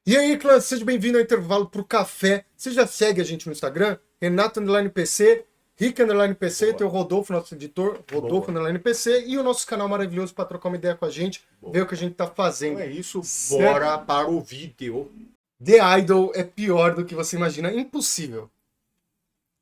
E aí, clã, seja bem-vindo ao intervalo pro café. Você já segue a gente no Instagram? Renato_PC, Rick_PC, Boa. tem o Rodolfo, nosso editor, Rodolfo_PC, e o nosso canal maravilhoso para trocar uma ideia com a gente, ver o que a gente tá fazendo. Então é isso, Certo? bora para o vídeo. The Idol é pior do que você imagina. Impossível.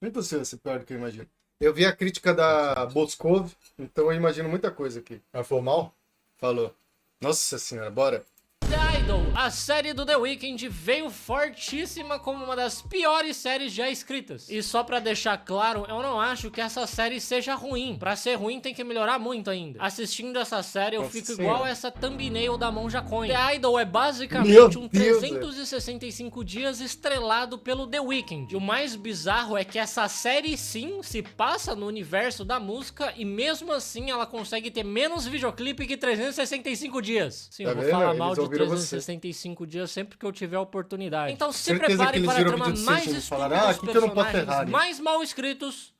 Impossível ser pior do que eu imagino. Eu vi a crítica da Boscov, então eu imagino muita coisa aqui. Mas foi mal? Falou. Nossa senhora, bora. The Idol, a série do The Weeknd, veio fortíssima como uma das piores séries já escritas. E só pra deixar claro, eu não acho que essa série seja ruim. Pra ser ruim tem que melhorar muito ainda. Assistindo essa série eu fico igual essa thumbnail da Monja Coin. The Idol é basicamente um 365 dias estrelado pelo The Weeknd. E o mais bizarro é que essa série sim se passa no universo da música e mesmo assim ela consegue ter menos videoclipe que 365 dias. Sim, Tá eu vou vendo? falar Eles mal de ouviram você. 365 dias sempre que eu tiver oportunidade. Então se Certeza que prepare eles para a viram o trama vídeo do mais Simpsons e estúpida falaram, dos aqui que eu não posso personagens errar, hein? mais mal escritos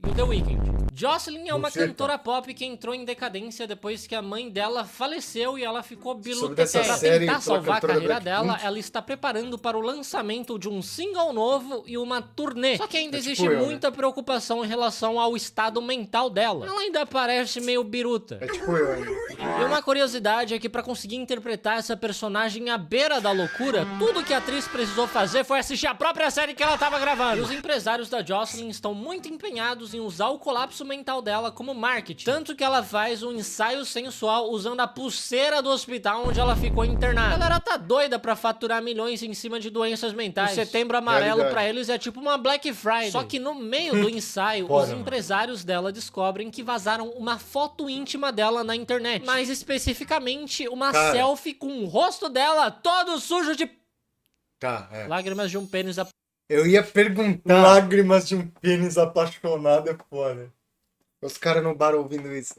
e o The Weeknd. Jocelyn é uma Certo. cantora pop que entrou em decadência depois que a mãe dela faleceu e ela ficou Soube biluteteira. dessa Pra série tentar pela salvar a cantora carreira Blackpink. dela, ela está preparando para o lançamento de um single novo e uma turnê. Só que ainda tipo existe eu, né? muita preocupação em relação ao estado mental dela. Ela ainda parece meio biruta. É tipo eu ainda. E uma curiosidade é que pra conseguir interpretar essa personagem à beira da loucura, tudo que a atriz precisou fazer foi assistir a própria série que ela tava gravando. E os empresários da Jocelyn estão muito empenhados em usar o colapso mental dela como marketing. Tanto que ela faz um ensaio sensual usando a pulseira do hospital onde ela ficou internada. A galera tá doida pra faturar milhões em cima de doenças mentais. O Setembro Amarelo Realidade. pra eles é tipo uma Black Friday. Só que no meio do ensaio, Foda, os mano. empresários dela descobrem que vazaram uma foto íntima dela na internet. Mais especificamente, uma Cara. selfie com o rosto dela todo sujo de Tá, é. lágrimas de um pênis. Eu ia perguntar. Lágrimas de um pênis apaixonado é foda. Os caras no bar ouvindo isso.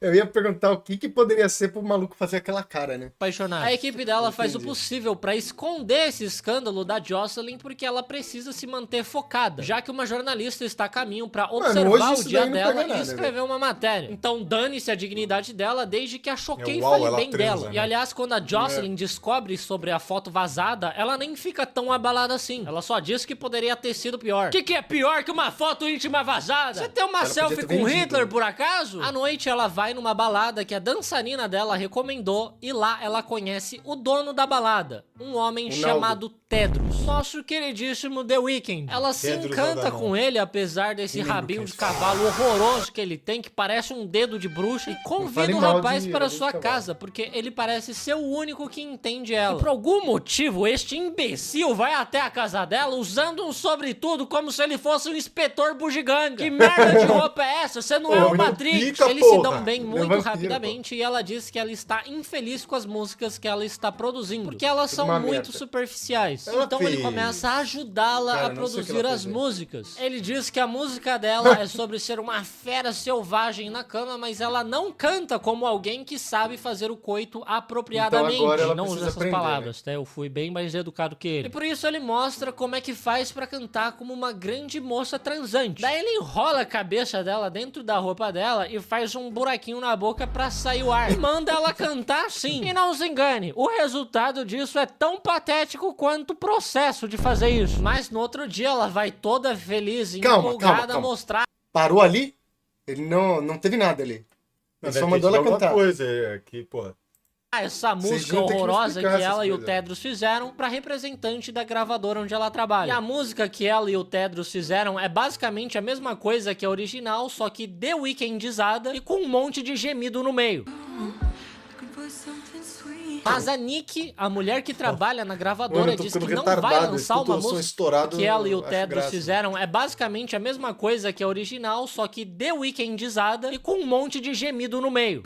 Eu ia perguntar o que poderia ser pro maluco fazer aquela cara, né? Apaixonada. A equipe dela faz o Entendi. possível pra esconder esse escândalo da Jocelyn porque ela precisa se manter focada, já que uma jornalista está a caminho pra hoje observar o isso dia daí não dela pega e nada, escrever uma matéria. Então dane-se a dignidade dela desde que a choquei e Uau, fale ela bem transa, dela. né? E aliás, quando a Jocelyn descobre sobre a foto vazada, ela nem fica tão abalada assim. Ela só diz que poderia ter sido pior. O que é pior que uma foto íntima vazada? Você tem uma Ela podia selfie ter com vendido, Hitler né? por acaso? À noite ela vai numa balada que a dançarina dela recomendou e lá ela conhece o dono da balada, um homem Naldo. chamado Tedros, nosso queridíssimo The Weeknd. Ela se Tedros encanta Adhanom. com ele, apesar desse Nem lembro rabinho quem de é. cavalo horroroso que ele tem, que parece um dedo de bruxa, e convida fale o mal rapaz de para rabinho sua de cavalo. casa, porque ele parece ser o único que entende ela. E por algum motivo, este imbecil vai até a casa dela usando um sobretudo como se ele fosse um inspetor bugiganga. Que merda de roupa é essa? Você não é Pô, o muito Matrix. pica, Eles se porra. dão bem Ele é muito vampiro, rapidamente e ela diz que ela está infeliz com as músicas que ela está produzindo, porque elas Tudo são uma muito merda. superficiais. Ela Então ele fez. começa a ajudá-la Cara, a não sei o que produzir ela as fez aí. músicas. Ele diz que a música dela é sobre ser uma fera selvagem na cama, mas ela não canta como alguém que sabe fazer o coito apropriadamente. Então agora ela Não usa precisa essas aprender, palavras, tá? Eu fui bem mais educado que ele. E por isso ele mostra como é que faz pra cantar como uma grande moça transante. Daí ele enrola a cabeça dela dentro da roupa dela e faz um buraquinho na boca pra sair o ar. E manda ela cantar assim. E não se engane, o resultado disso é tão patético quanto o processo de fazer isso. Mas no outro dia ela vai toda feliz e Calma, empolgada calma. mostrar Parou ali? Ele não teve nada ali. Ele só Deve mandou ter ela tido alguma cantar. coisa que, pô. essa música vão ter que me horrorosa que explicar essas ela e o coisas. Tedros fizeram pra representante da gravadora onde ela trabalha. E a música que ela e o Tedros fizeram é basicamente a mesma coisa que a original, só que The Weekndizada e com um monte de gemido no meio. Mas a Nick, a mulher que trabalha na Mano, gravadora, eu tô diz que ficando não vai retardado, lançar escuto uma o som música estourado, que ela e o acho Tedros graça. fizeram. É basicamente a mesma coisa que a original, só que The Weekndizada e com um monte de gemido no meio.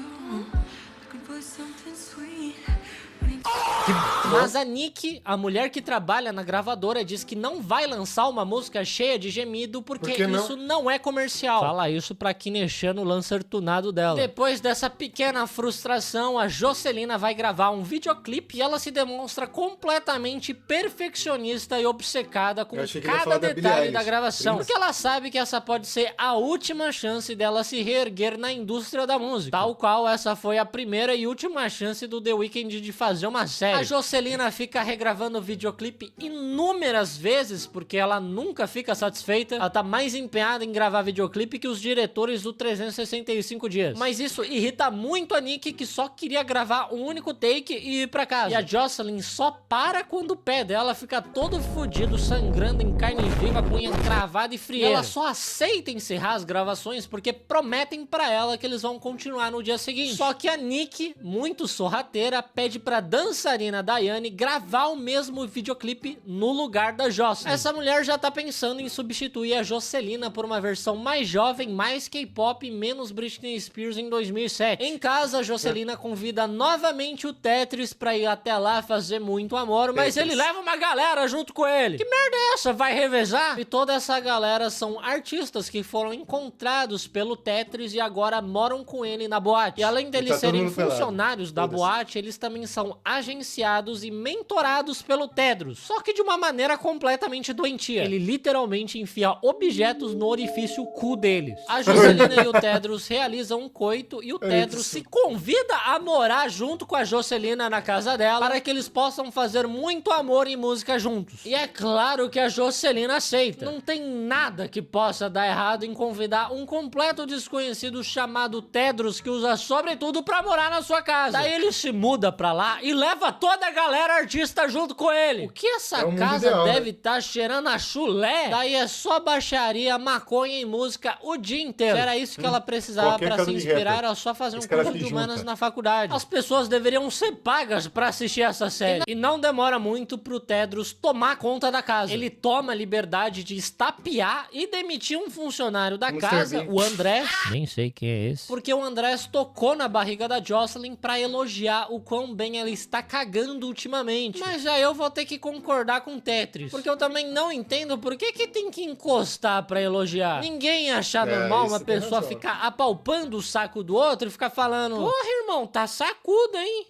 Mas a Nick, a mulher que trabalha na gravadora, diz que não vai lançar uma música cheia de gemido porque Por que não? isso não é comercial. Fala isso pra Kinechan no lancer tunado dela. Depois dessa pequena frustração, a Jocelina vai gravar um videoclipe e ela se demonstra completamente perfeccionista e obcecada com Eu achei que ele ia cada falar da Billie detalhe da Eilish. gravação. Prince. Porque ela sabe que essa pode ser a última chance dela se reerguer na indústria da música. Tal qual essa foi a primeira e última chance do The Weeknd de fazer uma série. A Jocelina fica regravando o videoclipe inúmeras vezes, porque ela nunca fica satisfeita. Ela tá mais empenhada em gravar videoclipe que os diretores do 365 dias. Mas isso irrita muito a Nick, que só queria gravar um único take e ir pra casa. E a Jocelyn só para quando o pé dela fica todo fudido, sangrando em carne viva, com unha cravada e frieira. E ela só aceita encerrar as gravações porque prometem pra ela que eles vão continuar no dia seguinte. Só que a Nick, muito sorrateira, pede pra dançarina Daiane gravar o mesmo videoclipe no lugar da Jocelyn. Essa mulher já tá pensando em substituir a Jocelina por uma versão mais jovem, mais K-pop e menos Britney Spears em 2007. Em casa, a Jocelina convida novamente o Tetris pra ir até lá fazer muito amor, mas ele leva uma galera junto com ele. Que merda é essa? Vai revezar? E toda essa galera são artistas que foram encontrados pelo Tetris e agora moram com ele na boate. E além deles serem funcionários da boate, eles também são agenciados e mentorados pelo Tedros, só que de uma maneira completamente doentia. Ele literalmente enfia objetos no orifício cu deles. A Jocelina e o Tedros realizam um coito e o Tedros se convida a morar junto com a Jocelina na casa dela para que eles possam fazer muito amor e música juntos. E é claro que a Jocelina aceita. Não tem nada que possa dar errado em convidar um completo desconhecido chamado Tedros, que usa sobretudo pra morar na sua casa. Daí ele se muda pra lá e leva toda a galera artista junto com ele. O que essa casa ideal, deve estar cheirando a chulé? Daí é só baixaria, maconha e música o dia inteiro. Era isso que ela precisava Qualquer pra caso se de inspirar, rapper. era só fazer um Esse cara curso se de humanas junta. na faculdade. As pessoas deveriam ser pagas pra assistir essa série. E não demora muito pro Tedros tomar conta da casa. Ele toma a liberdade de estapear e demitir um funcionário da casa, o Andrés. Nem sei quem é esse. Porque o Andrés tocou na barriga da Jocelyn pra elogiar o quão bem ela está cagando ultimamente. Mas já eu vou ter que concordar com o Tetris. Porque eu também não entendo por que tem que encostar pra elogiar. Ninguém ia achar normal uma isso tem pessoa razão. ficar apalpando o saco do outro e ficar falando: porra, irmão, tá sacudo, hein?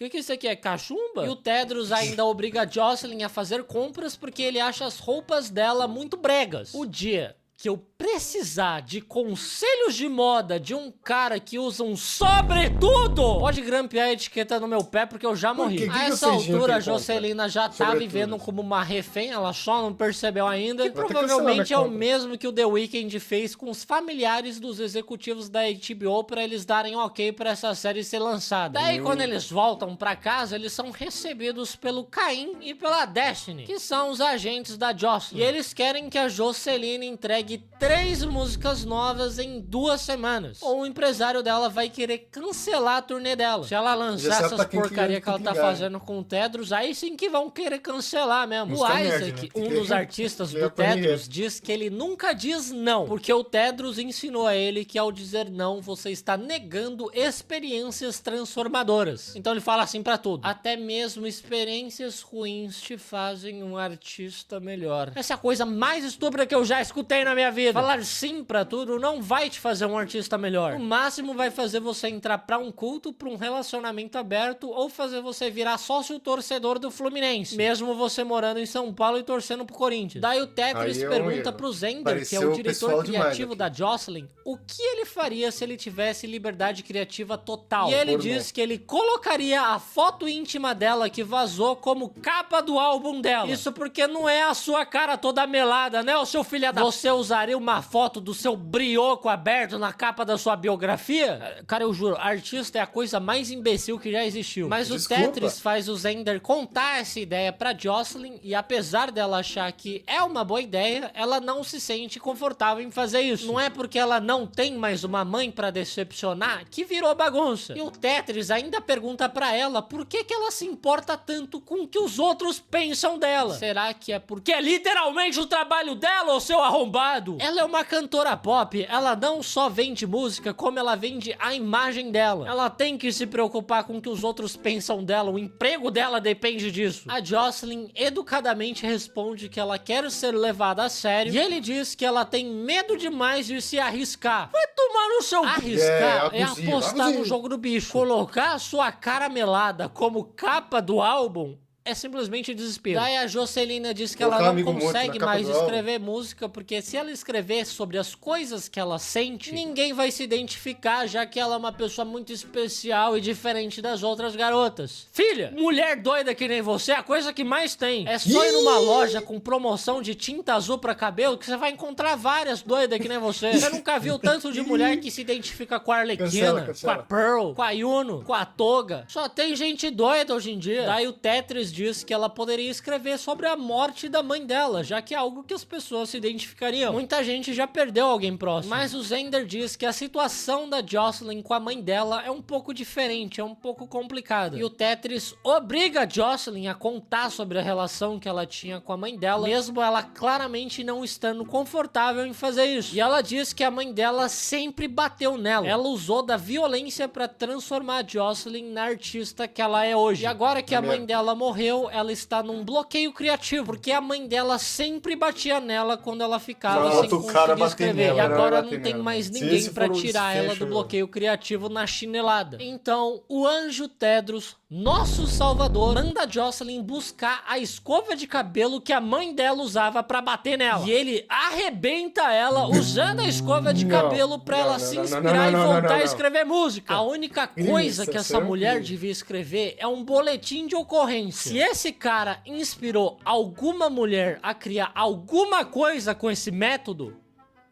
O que isso aqui é? Cachumba? E o Tedros ainda obriga a Jocelyn a fazer compras porque ele acha as roupas dela muito bregas. O dia que eu precisar de conselhos de moda de um cara que usa um sobretudo, pode grampear a etiqueta no meu pé porque eu já morri. quê? Que A que essa o feijinho altura, a que ele compra? Jocelina já tá Sobretudo. vivendo como uma refém, ela só não percebeu ainda. Que Vou ter que cancelar provavelmente é minha o compra. mesmo que o The Weeknd fez com os familiares dos executivos da HBO pra eles darem ok pra essa série ser lançada. Daí, quando eles voltam pra casa, eles são recebidos pelo Caim e pela Destiny, que são os agentes da Jocelyn. E eles querem que a Jocelina entregue 3 músicas novas em 2 semanas. Ou o empresário dela vai querer cancelar a turnê dela. Se ela Já lançar sabe essas pra quem porcaria que ela tá ligar. fazendo com o Tedros, aí sim que vão querer cancelar mesmo. O Música nerd, Isaac, né? um dos artistas do Liga pra Tedros, diz que ele nunca diz não, porque o Tedros ensinou a ele que ao dizer não, você está negando experiências transformadoras. Então ele fala assim pra tudo: até mesmo experiências ruins te fazem um artista melhor. Essa é a coisa mais estúpida que eu já escutei na minha vida. Falar sim pra tudo não vai te fazer um artista melhor. No máximo vai fazer você entrar pra um culto, pra um relacionamento aberto, ou fazer você virar sócio torcedor do Fluminense, mesmo você morando em São Paulo e torcendo pro Corinthians. Daí o Tetris Aí é um pergunta erro. pro Zender, que é Pareceu o o diretor pessoal demais criativo aqui. da Jocelyn, o que ele faria se ele tivesse liberdade criativa total. E ele Pornô. diz que ele colocaria a foto íntima dela que vazou como capa do álbum dela. Isso porque não é a sua cara toda melada, né, ô seu filho da... Você usaria uma foto do seu brioco aberto na capa da sua biografia? Cara, eu juro, artista é a coisa mais imbecil que já existiu. Mas Desculpa. o Tetris faz o Zender contar essa ideia pra Jocelyn e apesar dela achar que é uma boa ideia, ela não se sente confortável em fazer isso. Não é porque ela não tem mais uma mãe pra decepcionar que virou bagunça. E o Tetris ainda pergunta pra ela por que ela se importa tanto com o que os outros pensam dela. Será que é porque é literalmente o trabalho dela, ô seu arrombado? Ela é uma cantora pop, ela não só vende música, como ela vende a imagem dela. Ela tem que se preocupar com o que os outros pensam dela, o emprego dela depende disso. A Jocelyn educadamente responde que ela quer ser levada a sério e ele diz que ela tem medo demais de se arriscar. Vai tomar no seu... Arriscar é abusivo, apostar abusivo. no jogo do bicho. Colocar a sua cara melada como capa do álbum é simplesmente desespero. Daí a Jocelina diz que ela Colocar um não amigo morto consegue na capa mais do álbum. escrever música, porque se ela escrever sobre as coisas que ela sente, ninguém vai se identificar, já que ela é uma pessoa muito especial e diferente das outras garotas. Filha, mulher doida que nem você, a coisa que mais tem. É só ir numa loja com promoção de tinta azul pra cabelo que você vai encontrar várias doidas que nem você. Você nunca viu tanto de mulher que se identifica com a Arlequina, Cancela. com a Pearl, com a Yuno, com a Toga. Só tem gente doida hoje em dia. Daí o Tetris diz que ela poderia escrever sobre a morte da mãe dela, já que é algo que as pessoas se identificariam. Muita gente já perdeu alguém próximo. Mas o Zender diz que a situação da Jocelyn com a mãe dela é um pouco diferente, é um pouco complicada. E o Tetris obriga a Jocelyn a contar sobre a relação que ela tinha com a mãe dela, mesmo ela claramente não estando confortável em fazer isso. E ela diz que a mãe dela sempre bateu nela. Ela usou da violência pra transformar a Jocelyn na artista que ela é hoje. E agora que a mãe dela morreu, ela está num bloqueio criativo, porque a mãe dela sempre batia nela quando ela ficava Bota sem o cara conseguir bater escrever. nela, E agora bater não tem nela. mais Se ninguém esse pra for o tirar ela desfecho, do bloqueio criativo na chinelada. Então, o anjo Tedros, nosso salvador, manda a Jocelyn buscar a escova de cabelo que a mãe dela usava pra bater nela. E ele arrebenta ela usando a escova de cabelo pra ela se inspirar e voltar a escrever música. A única coisa que essa mulher devia escrever é um boletim de ocorrência. Se esse cara inspirou alguma mulher a criar alguma coisa com esse método,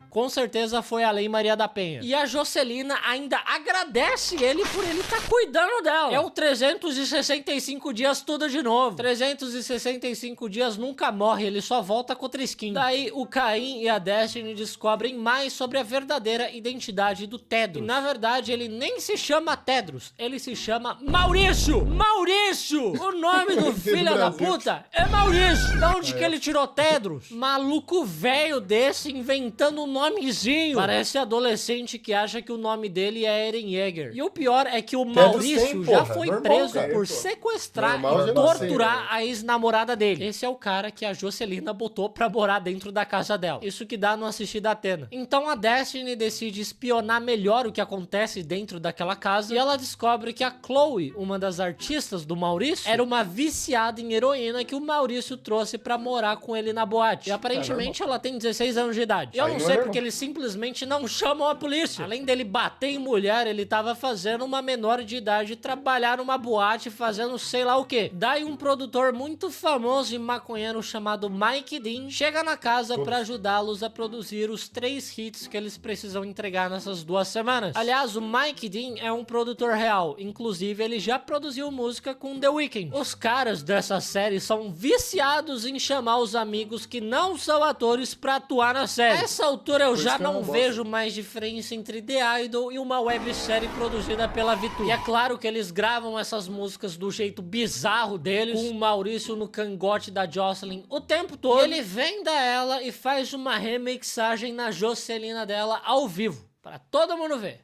com certeza foi a Lei Maria da Penha. E a Jocelina ainda agradece ele por ele estar cuidando dela. É o 365 dias tudo de novo. 365 dias nunca morre, ele só volta com outra skin. Daí o Caim e a Destiny descobrem mais sobre a verdadeira identidade do Tedros. E na verdade ele nem se chama Tedros, ele se chama Maurício! Maurício! O nome do filho da puta é Maurício! Da onde que ele tirou Tedros? Maluco velho desse inventando um nomezinho. Parece adolescente que acha que o nome dele é Eren Yeager. E o pior é que o Maurício tem, já porra. foi Normal, preso cara, por pô. sequestrar Normal, e já não sei, torturar né? a ex-namorada dele. Esse é o cara que a Jocelina botou pra morar dentro da casa dela. Isso que dá no assistir da Atena. Então a Destiny decide espionar melhor o que acontece dentro daquela casa e ela descobre que a Chloe, uma das artistas do Maurício, era uma viciada em heroína que o Maurício trouxe pra morar com ele na boate. E aparentemente ela tem 16 anos de idade. E eu Aí não não sei é porque eles simplesmente não chamam a polícia. Além dele bater em mulher, ele tava fazendo uma menor de idade trabalhar numa boate fazendo sei lá o que. Daí um produtor muito famoso e maconheiro chamado Mike Dean chega na casa pra ajudá-los a produzir os 3 hits que eles precisam entregar nessas 2 semanas. Aliás, o Mike Dean é um produtor real. Inclusive, ele já produziu música com The Weeknd. Os caras dessa série são viciados em chamar os amigos que não são atores pra atuar na série. Nessa altura eu já não vejo mais diferença entre The Idol e uma websérie produzida pela VTube. E é claro que eles gravam essas músicas do jeito bizarro deles, com o Maurício no cangote da Jocelyn o tempo todo. E ele venda ela e faz uma remixagem na Jocelina dela ao vivo, pra todo mundo ver.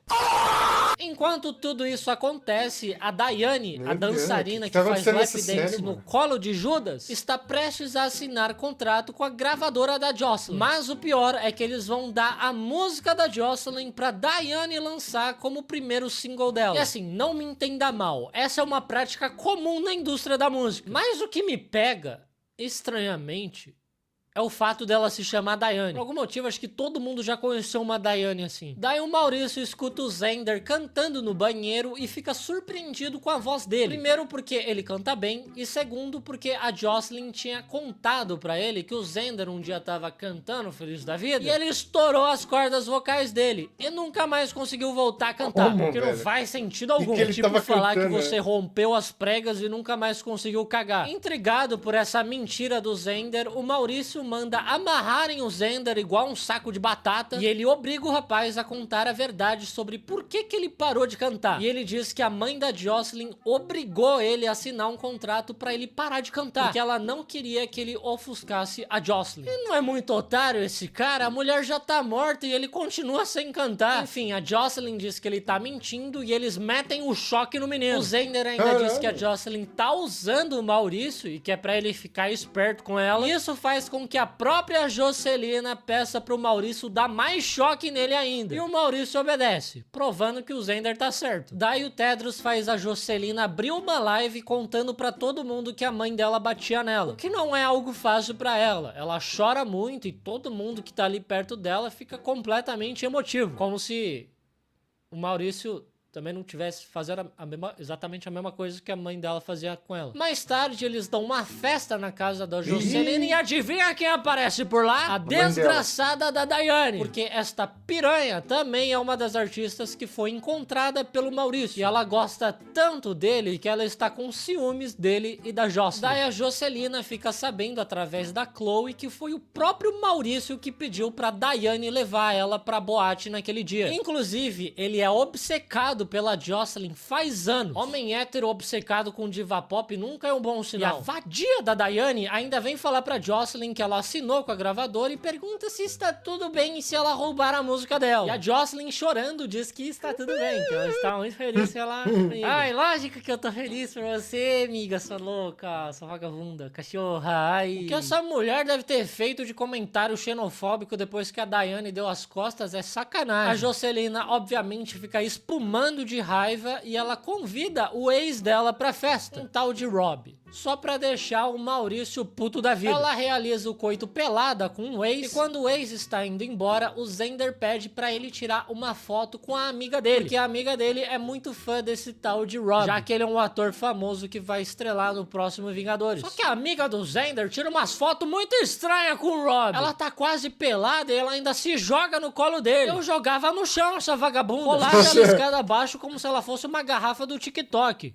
Enquanto tudo isso acontece, a Daiane, a dançarina que tá faz acontecendo lap nessa dance série, no mano? colo de Judas, está prestes a assinar contrato com a gravadora da Jocelyn. Mas o pior é que eles vão dar a música da Jocelyn pra Daiane lançar como o primeiro single dela. E assim, não me entenda mal, essa é uma prática comum na indústria da música. Mas o que me pega, estranhamente, é o fato dela se chamar Daiane. Por algum motivo, acho que todo mundo já conheceu uma Daiane assim. Daí o Maurício escuta o Zender cantando no banheiro e fica surpreendido com a voz dele. Primeiro porque ele canta bem e segundo porque a Jocelyn tinha contado pra ele que o Zender um dia tava cantando Feliz da Vida e ele estourou as cordas vocais dele e nunca mais conseguiu voltar a cantar. Como, porque não velho? faz sentido algum. que ele Tipo tava falar cantando, que você rompeu as pregas e nunca mais conseguiu cagar. Intrigado por essa mentira do Zender, o Maurício manda amarrarem o Zender igual um saco de batata e ele obriga o rapaz a contar a verdade sobre por que ele parou de cantar. E ele diz que a mãe da Jocelyn obrigou ele a assinar um contrato pra ele parar de cantar, porque ela não queria que ele ofuscasse a Jocelyn. E não é muito otário esse cara? A mulher já tá morta e ele continua sem cantar. Enfim, a Jocelyn diz que ele tá mentindo e eles metem o choque no menino. O Zender ainda diz que a Jocelyn tá usando o Maurício e que é pra ele ficar esperto com ela. E isso faz com que a própria Jocelina peça pro Maurício dar mais choque nele ainda. E o Maurício obedece, provando que o Zender tá certo. Daí o Tedros faz a Jocelina abrir uma live contando pra todo mundo que a mãe dela batia nela. O que não é algo fácil pra ela. Ela chora muito e todo mundo que tá ali perto dela fica completamente emotivo. Como se o Maurício também não tivesse fazendo exatamente a mesma coisa que a mãe dela fazia com ela. Mais tarde, eles dão uma festa na casa da Jocelina e adivinha quem aparece por lá? A desgraçada da Daiane. Porque esta piranha também é uma das artistas que foi encontrada pelo Maurício. E ela gosta tanto dele que ela está com ciúmes dele e da Jocelyn. Daí a Jocelina fica sabendo através da Chloe que foi o próprio Maurício que pediu pra Daiane levar ela pra boate naquele dia. Inclusive, ele é obcecado pela Jocelyn faz anos. Homem hétero obcecado com diva pop nunca é um bom sinal. E a vadia da Daiane ainda vem falar pra Jocelyn que ela assinou com a gravadora e pergunta se está tudo bem e se ela roubar a música dela. E a Jocelyn, chorando, diz que está tudo bem, que ela está muito feliz se ela... Ai, lógico que eu tô feliz por você, amiga, sua louca, sua vagabunda, cachorra, ai. O que essa mulher deve ter feito de comentário xenofóbico depois que a Daiane deu as costas é sacanagem. A Jocelina, obviamente, fica espumando de raiva e ela convida o ex dela pra festa, um tal de Rob, só pra deixar o Maurício puto da vida. Ela realiza o coito pelada com o ex e quando o ex está indo embora, o Zender pede pra ele tirar uma foto com a amiga dele, porque a amiga dele é muito fã desse tal de Rob, já que ele é um ator famoso que vai estrelar no próximo Vingadores. Só que a amiga do Zender tira umas fotos muito estranhas com o Rob. Ela tá quase pelada e ela ainda se joga no colo dele. Eu jogava no chão essa vagabunda, rolava na escada abaixo como se ela fosse uma garrafa do TikTok.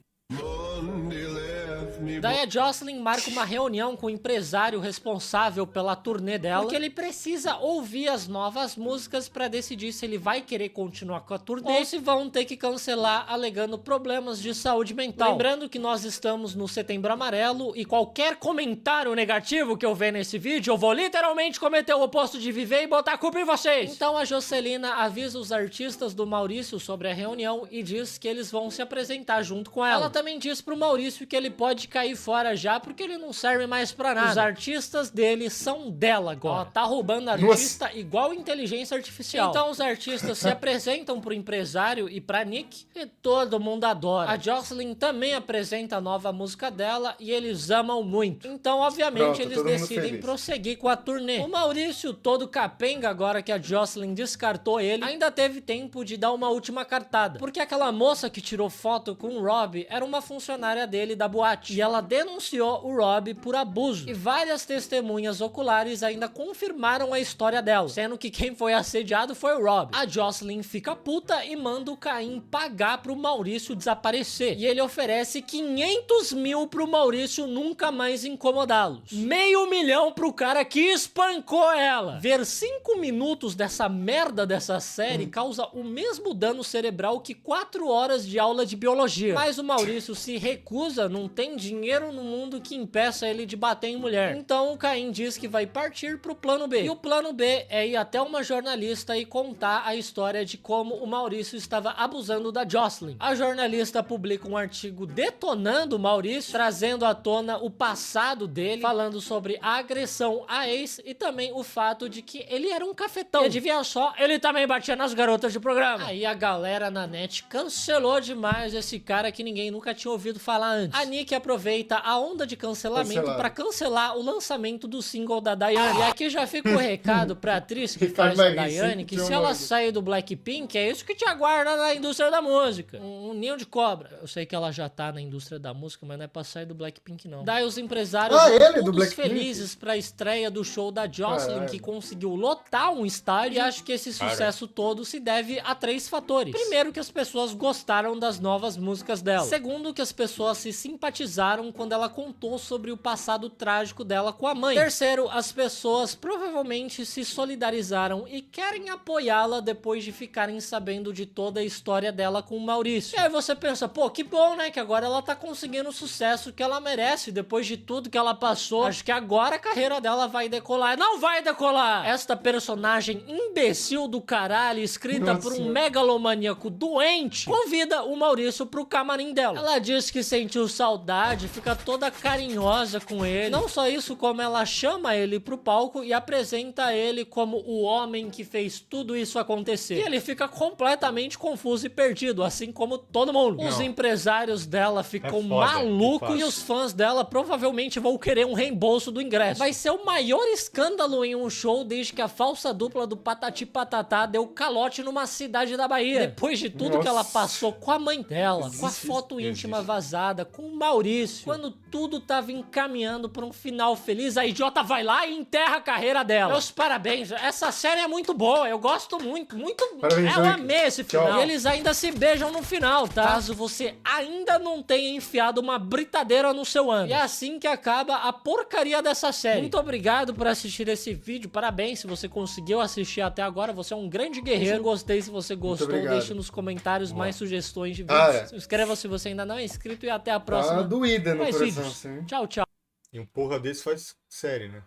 Daí a Jocelyn marca uma reunião com o empresário responsável pela turnê dela, porque ele precisa ouvir as novas músicas pra decidir se ele vai querer continuar com a turnê ou se vão ter que cancelar alegando problemas de saúde mental. Lembrando que nós estamos no Setembro Amarelo e qualquer comentário negativo que eu ver nesse vídeo, eu vou literalmente cometer o oposto de viver e botar a culpa em vocês. Então a Jocelina avisa os artistas do Maurício sobre a reunião e diz que eles vão se apresentar junto com ela. Ela também diz pro Maurício que ele pode cair fora já porque ele não serve mais pra nada. Os artistas dele são dela agora. Ela tá roubando artista igual inteligência artificial. Então os artistas se apresentam pro empresário e pra Nick e todo mundo adora. A Jocelyn também apresenta a nova música dela e eles amam muito. Então obviamente eles decidem prosseguir com a turnê. O Maurício, todo capenga agora que a Jocelyn descartou ele, ainda teve tempo de dar uma última cartada. Porque aquela moça que tirou foto com o Rob era uma funcionária dele da boate. E ela denunciou o Rob por abuso. E várias testemunhas oculares ainda confirmaram a história dela, sendo que quem foi assediado foi o Rob. A Jocelyn fica puta e manda o Caim pagar pro Maurício desaparecer. E ele oferece 500 mil pro Maurício nunca mais incomodá-los. $500 mil pro cara que espancou ela. Ver 5 minutos dessa merda dessa série causa o mesmo dano cerebral que 4 horas de aula de biologia. Mas o Maurício se recusa, não tem dinheiro no mundo que impeça ele de bater em mulher. Então o Caim diz que vai partir pro plano B. E o plano B é ir até uma jornalista e contar a história de como o Maurício estava abusando da Jocelyn. A jornalista publica um artigo detonando o Maurício, trazendo à tona o passado dele, falando sobre a agressão à ex e também o fato de que ele era um cafetão. E adivinha só, ele também batia nas garotas de programa. Aí a galera na net cancelou demais esse cara que ninguém nunca tinha ouvido falar antes. A Nick aproveita a onda de cancelamento pra cancelar o lançamento do single da Daiane. E aqui já fica o recado pra atriz que faz a Daiane, que se ela sair do Blackpink, é isso que te aguarda na indústria da música. Um ninho de cobra. Eu sei que ela já tá na indústria da música, mas não é pra sair do Blackpink, não. Daí os empresários todos felizes pra estreia do show da Jocelyn, que conseguiu lotar um estádio, e acho que esse sucesso todo se deve a 3 fatores. Primeiro, que as pessoas gostaram das novas músicas dela. Segundo, que as pessoas se simpatizaram quando ela contou sobre o passado trágico dela com a mãe. Terceiro, as pessoas provavelmente se solidarizaram e querem apoiá-la depois de ficarem sabendo de toda a história dela com o Maurício. E aí você pensa, pô, que bom, né, que agora ela tá conseguindo o sucesso que ela merece depois de tudo que ela passou. Acho que agora a carreira dela vai decolar. Não vai decolar! Esta personagem imbecil do caralho, escrita por um megalomaníaco doente, convida o Maurício pro camarim dela. Ela diz que sentiu saudade amizade, fica toda carinhosa com ele. Não só isso, como ela chama ele pro palco e apresenta ele como o homem que fez tudo isso acontecer. E ele fica completamente confuso e perdido, assim como todo mundo. Os empresários dela ficam foda, malucos que e os fãs dela provavelmente vão querer um reembolso do ingresso. Vai ser o maior escândalo em um show desde que a falsa dupla do Patati Patatá deu calote numa cidade da Bahia. Depois de tudo que ela passou com a mãe dela, com a foto íntima vazada, com o Maurício, quando tudo tava encaminhando pra um final feliz, a idiota vai lá e enterra a carreira dela. Meus parabéns, essa série é muito boa, eu gosto muito, Parabéns, eu Rick. amei esse final. Tchau. E eles ainda se beijam no final, tá? Caso você ainda não tenha enfiado uma britadeira no seu ano. E é assim que acaba a porcaria dessa série. Muito obrigado por assistir esse vídeo, parabéns se você conseguiu assistir até agora, você é um grande guerreiro. Gostei se você gostou, obrigado. deixe nos comentários mais sugestões de vídeos. Se inscreva se você ainda não é inscrito e até a Tá próxima. doída no Mais coração, vídeos. assim. Tchau, tchau. E um porra desse faz série, né?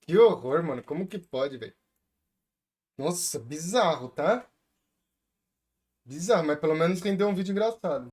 Que horror, mano. Como que pode, velho? Nossa, bizarro, tá? Bizarro, mas pelo menos rendeu um vídeo engraçado.